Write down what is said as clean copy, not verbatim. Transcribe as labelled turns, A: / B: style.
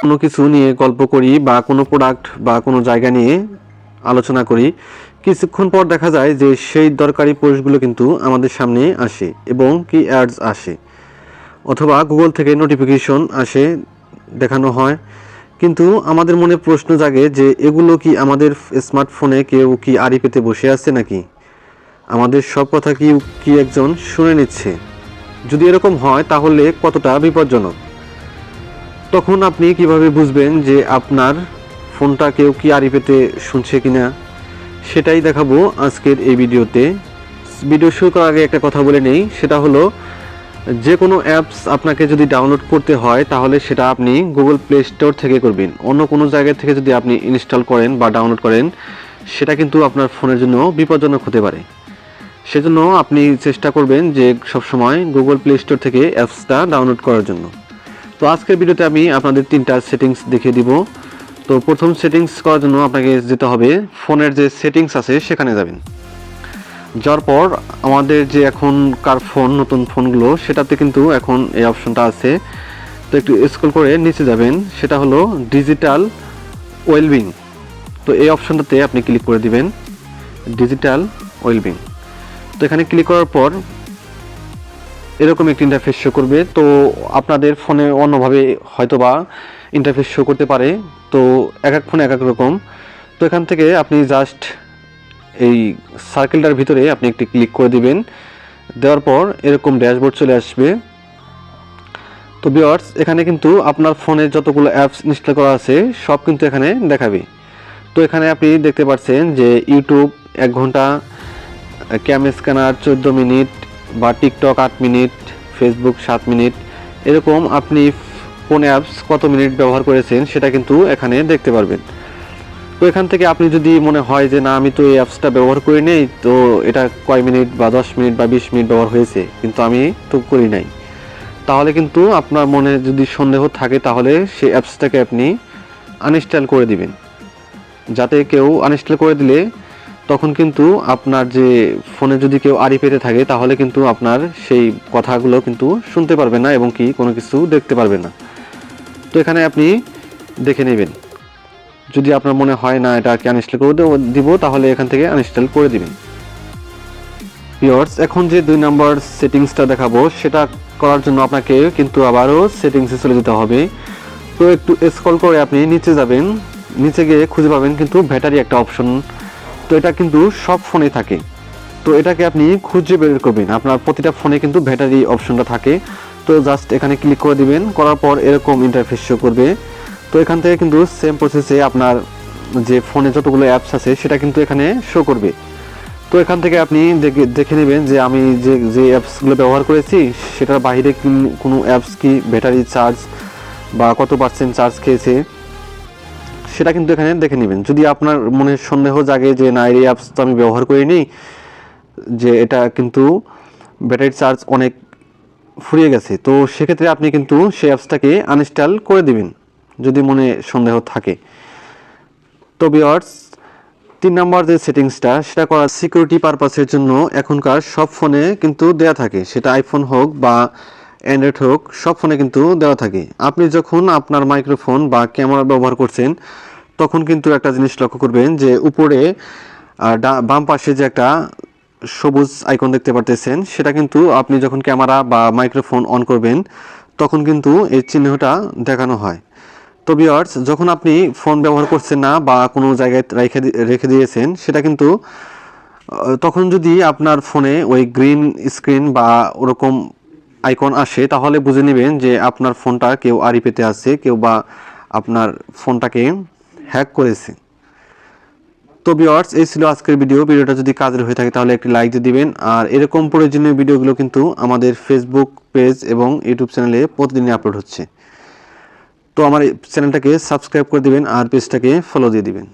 A: কোনো কিছু নিয়ে গল্প করি বা কোনো প্রোডাক্ট বা কোনো জায়গা নিয়ে আলোচনা করি, কিছুক্ষণ পর দেখা যায় যে সেই দরকারি পোস্টগুলো কিন্তু আমাদের সামনে আসে এবং কি অ্যাডস আসে, অথবা গুগল থেকে নোটিফিকেশন আসে, দেখানো হয়। কিন্তু আমাদের মনে প্রশ্ন জাগে যে এগুলো কি আমাদের স্মার্টফোনে কেউ কি আড়ি পেতে বসে আছে নাকি? আমাদের সব কথা কি কি একজন শুনে নিচ্ছে? যদি এরকম হয় তাহলে কতটা বিপজ্জনক? তখন আপনি কিভাবে বুঝবেন যে আপনার ফোনটা কেউ কি আড়ি পেতে শুনছে কিনা? সেটাই দেখাবো আজকের এই ভিডিওতে। ভিডিও শুরু করার আগে একটা কথা বলে নেই, সেটা হলো যে কোনো অ্যাপস আপনাকে যদি ডাউনলোড করতে হয় তাহলে সেটা আপনি গুগল প্লে স্টোর থেকে করবেন। অন্য কোনো জায়গা থেকে যদি আপনি ইনস্টল করেন বা ডাউনলোড করেন, সেটা কিন্তু আপনার ফোনের জন্য বিপজ্জনক হতে পারে। সেজন্য আপনি চেষ্টা করবেন যে সবসময় গুগল প্লে স্টোর থেকে অ্যাপসটা ডাউনলোড করার জন্য। তো আজকের ভিডিওতে আমি আপনাদের 3টা সেটিংস দেখিয়ে দিব। তো প্রথম সেটিংস করার জন্য আপনাকে যেতে হবে ফোনের যে সেটিংস আছে সেখানে যাবেন। যাওয়ার পর আমাদের যে এখনকার ফোন, নতুন ফোনগুলো, সেটাতে কিন্তু এখন এই অপশনটা আছে। তো একটু স্ক্রল করে নিচে যাবেন, সেটা হলো ডিজিটাল ওয়েলবিং। তো এই অপশনটাতে আপনি ক্লিক করে দিবেন, ডিজিটাল ওয়েলবিং। তো এখানে ক্লিক করার পর এরকম একটি ইন্টারফেস শো করবে। তো আপনাদের ফোনে অন্যভাবে হয়তোবা ইন্টারফেস শো করতে পারে, তো এক এক ফোনে এক এক রকম। তো এখান থেকে আপনি জাস্ট এই সার্কেলটার ভিতরে আপনি একটি ক্লিক করে দিবেন। দেওয়ার পর এরকম ড্যাশবোর্ড চলে আসবে। তো ভিউয়ার্স, এখানে কিন্তু আপনার ফোনে যতগুলো অ্যাপস ইনস্টল করা আছে সব কিন্তু এখানে দেখাবে। তো এখানে আপনি দেখতে পাচ্ছেন যে ইউটিউব 1 ঘন্টা, ক্যাম স্ক্যানার 14 মিনিট, বা টিকটক 8 মিনিট, ফেসবুক 7 মিনিট, এরকম আপনি কোন অ্যাপস কত মিনিট ব্যবহার করেছেন সেটা কিন্তু এখানে দেখতে পারবেন। তো এখান থেকে আপনি যদি মনে হয় যে না, আমি তো এই অ্যাপসটা ব্যবহার করি নাই, তো এটা কয় মিনিট বা 10 মিনিট বা 20 মিনিট ব্যবহার হয়েছে কিন্তু আমি তো করি নাই, তাহলে কিন্তু আপনার মনে যদি সন্দেহ থাকে তাহলে সেই অ্যাপসটাকে আপনি আনইনস্টল করে দিবেন। যাতে কেউ আনইনস্টল করে দিলে তখন কিন্তু আপনার যে ফোনে যদি কেউ আড়ি পেতে থাকে তাহলে কিন্তু আপনার সেই কথাগুলো কিন্তু শুনতে পারবে না এবং কি কোনো কিছু দেখতে পারবে না। তো এখানে আপনি দেখে নেবেন, যদি আপনার মনে হয় না এটা আনইনস্টল করে দিব তাহলে এখান থেকে আনইনস্টল করে দিবেন। ভিউয়ার্স, এখন যে 2 নম্বর সেটিংসটা দেখাবো সেটা করার জন্য আপনাকে কিন্তু আবারও সেটিংসে চলে যেতে হবে। তো একটু স্ক্রল করে আপনি নিচে যাবেন, নিচে গিয়ে খুঁজে পাবেন কিন্তু ব্যাটারি একটা অপশন। তো এটা কিন্তু সব ফোনে থাকে, তো এটাকে আপনি খুঁজে বের করবেন। আপনার প্রতিটা ফোনে কিন্তু ব্যাটারি অপশনটা থাকে। তো জাস্ট এখানে ক্লিক করে দিবেন, করার পর এরকম ইন্টারফেস শো করবে। তো এখান থেকে কিন্তু সেম প্রসেসে আপনার যে ফোনে যতগুলো অ্যাপস আছে সেটা কিন্তু এখানে শো করবে। তো এখান থেকে আপনি দেখে নেবেন যে আমি যে অ্যাপসগুলো ব্যবহার করেছি সেটার বাইরে কোনো অ্যাপস কি ব্যাটারি চার্জ বা কত % চার্জ খেয়েছে সেটা কিন্তু এখানে দেখে নেবেন। যদি আপনার মনে সন্দেহ জাগে যে না, এই অ্যাপস তো আমি ব্যবহার করিনি, যে এটা কিন্তু ব্যাটারি চার্জ অনেক ফুরিয়ে গেছে, তো সেক্ষেত্রে আপনি কিন্তু সেই অ্যাপসটাকে আনইনস্টল করে দিবেন যদি মনে সন্দেহ থাকে। তো ভিউয়ার্স, 3 নম্বর যে সেটিংসটা সেটা করা সিকিউরিটি পারপাসের জন্য এখনকার সব ফোনে কিন্তু দেয়া থাকে, সেটা আইফোন হোক বা অ্যান্ড্রয়েড হোক, সব ফোনে কিন্তু দেওয়া থাকে। আপনি যখন আপনার মাইক্রোফোন বা ক্যামেরা ব্যবহার করছেন তখন কিন্তু একটা জিনিস লক্ষ্য করবেন যে উপরে বাম পাশে যে একটা সবুজ আইকন দেখতে পারতেছেন, সেটা কিন্তু আপনি যখন ক্যামেরা বা মাইক্রোফোন অন করবেন তখন কিন্তু এই চিহ্নটা দেখানো হয়। তো ভিউয়ার্স, যখন আপনি ফোন ব্যবহার করছেন না বা কোনো জায়গায় রেখে দিয়েছেন, সেটা কিন্তু তখন যদি আপনার ফোনে ওই গ্রিন স্ক্রিন বা ওরকম আইকন আসে তাহলে বুঝে নেবেন যে আপনার ফোনটা কেউ আড়ি পেতে আছে, কেউ বা আপনার ফোনটাকে হ্যাক করেছে। তো ভিউয়ার্স, এই ছিল আজকের ভিডিওটা যদি কাজের হয়ে থাকে তাহলে একটি লাইক দিয়ে দিবেন। আর এরকম প্রয়োজনীয় ভিডিওগুলো কিন্তু আমাদের ফেসবুক পেজ এবং ইউটিউব চ্যানেলে প্রতিদিনই আপলোড হচ্ছে। তো আমার চ্যানেলটাকে সাবস্ক্রাইব করে দিবেন আর পেজটাকে ফলো দিয়ে দিবেন।